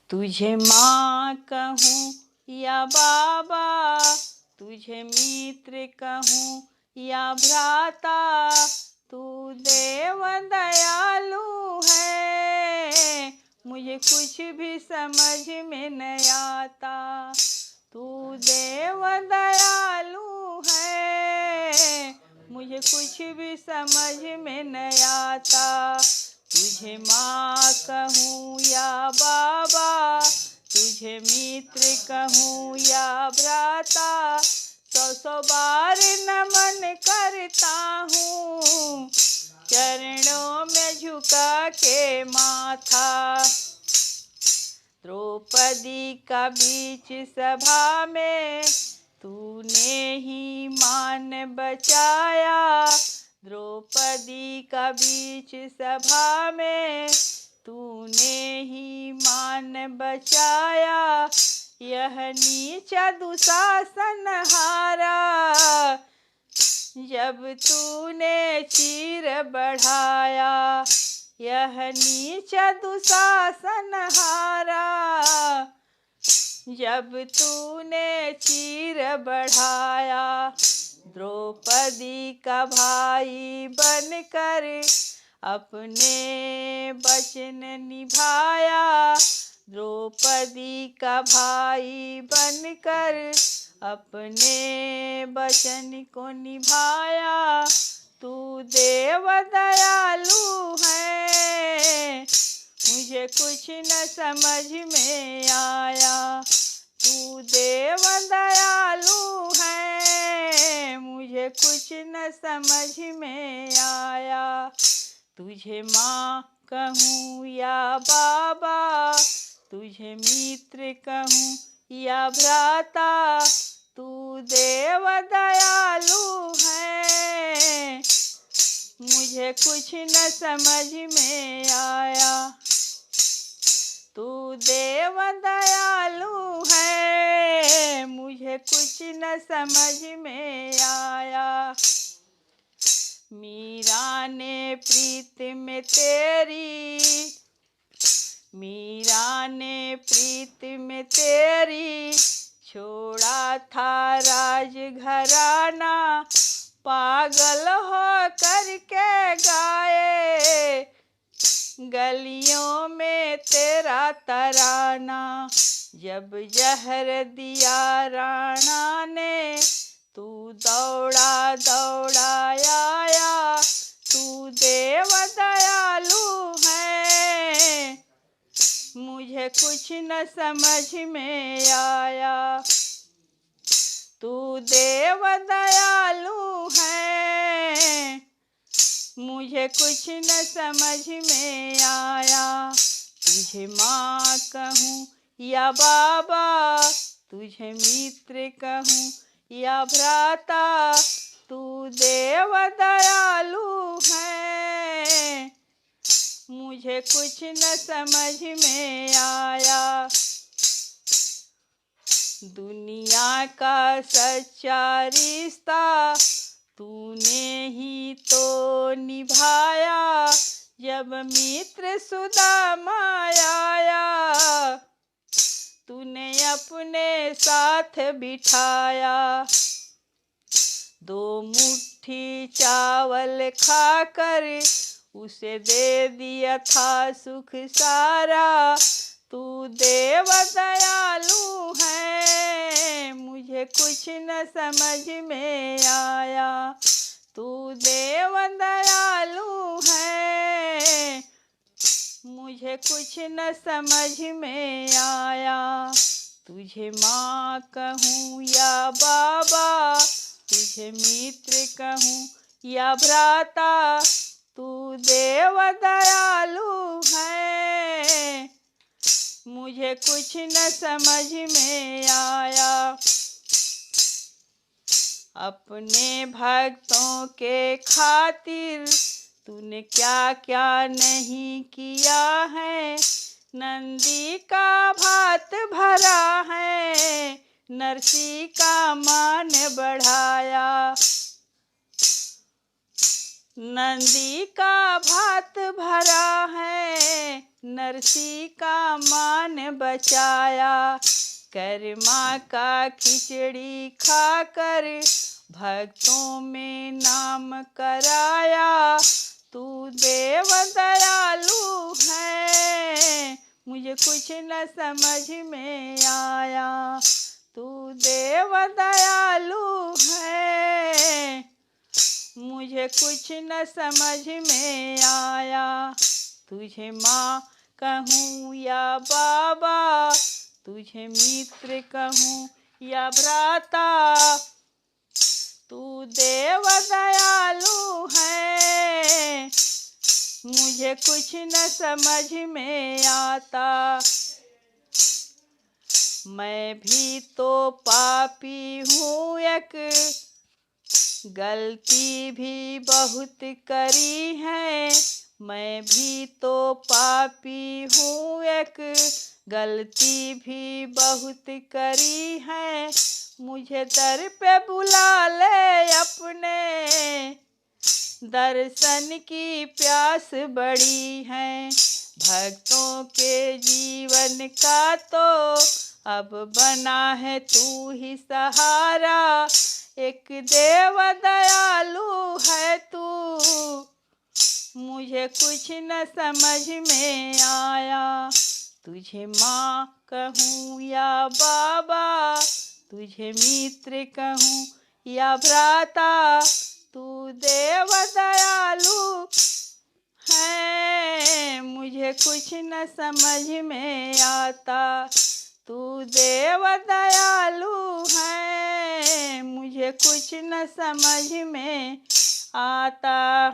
तुझे माँ कहूँ या बाबा, तुझे मित्र कहूँ या भ्राता, तू देव दयालु है, मुझे कुछ भी समझ में न आता। तू देव दयालु है, मुझे कुछ भी समझ में न आता। तुझे माँ कहूँ या बाबा, तुझे मित्र कहूँ या भ्राता, सौ सौ बार नमन करता हूँ, चरणों में झुका के माथा। द्रौपदी का बीच सभा में तूने ही मान बचाया, द्रौपदी का बीच सभा में तूने ही मान बचाया। यह नीचा दुशासन हारा, जब तूने चीर बढ़ाया। यह नीचा दुशासन हारा, जब तूने चीर बढ़ाया। द्रौपदी का भाई बनकर अपने वचन निभाया, द्रौपदी का भाई बनकर अपने वचन को निभाया। तू देव दयालु है, मुझे कुछ न समझ में आया। तू देव दयालु है, मुझे कुछ न समझ में आया। तुझे माँ कहूँ या बाबा, तुझे मित्र कहूँ या भ्राता, तू देव दयालु है, मुझे कुछ न समझ में आया। तू देव दयालु है, मुझे कुछ न समझ में आया। मीरा ने प्रीत में तेरी, मीरा ने प्रीत में तेरी छोड़ा था राज घराना, पागल हो करके गाए गलियों में तेरा तराना। जब जहर दिया राणा ने, तू दौड़ा दौड़ा आया। तू देव दयालु है, मुझे कुछ न समझ में आया। तू देव दयालु है, मुझे कुछ न समझ में आया। तुझे माँ कहूँ या बाबा, तुझे मित्र कहूँ या भ्राता, तू देव दयालु है, मुझे कुछ न समझ में आया। दुनिया का सच्चा रिश्ता तूने ही तो निभाया, जब मित्र सुदामा आया, तूने अपने साथ बिठाया। दो मुट्ठी चावल खाकर उसे दे दिया था सुख सारा। तू देव दयालु है, मुझे कुछ न समझ में आया। तू देव दयालु है, मुझे कुछ न समझ में आया। तुझे माँ कहूँ या बाबा, तुझे मित्र कहूँ या भ्राता, तू देव दयालु है, मुझे कुछ न समझ में आया। अपने भक्तों के खातिर तूने क्या क्या नहीं किया है, नंदी का भात भरा है, नरसी का मान बढ़ाया। नंदी का भात भरा है, नरसी का मान बचाया। कर्मा का खिचड़ी खाकर भक्तों में नाम कराया। तू देव दयालु है, मुझे कुछ न समझ में आया। तू देव दयालु है, मुझे कुछ न समझ में आया। तुझे माँ कहूँ या बाबा, तुझे मित्र कहूँ या भ्राता, तू देव दयालु है, मुझे कुछ न समझ में आता। मैं भी तो पापी हूँ एक, गलती भी बहुत करी है। मैं भी तो पापी हूँ एक, गलती भी बहुत करी है। मुझे दर पे बुला ले अपने, दर्शन की प्यास बड़ी है। भक्तों के जीवन का तो अब बना है तू ही सहारा। एक देव दयालु है तू, मुझे कुछ न समझ में आया। तुझे माँ कहूँ या बाबा, तुझे मित्र कहूँ या भ्राता, तू देव दयालु है, मुझे कुछ न समझ में आता। तू देव दयालु है, मुझे कुछ न समझ में आता।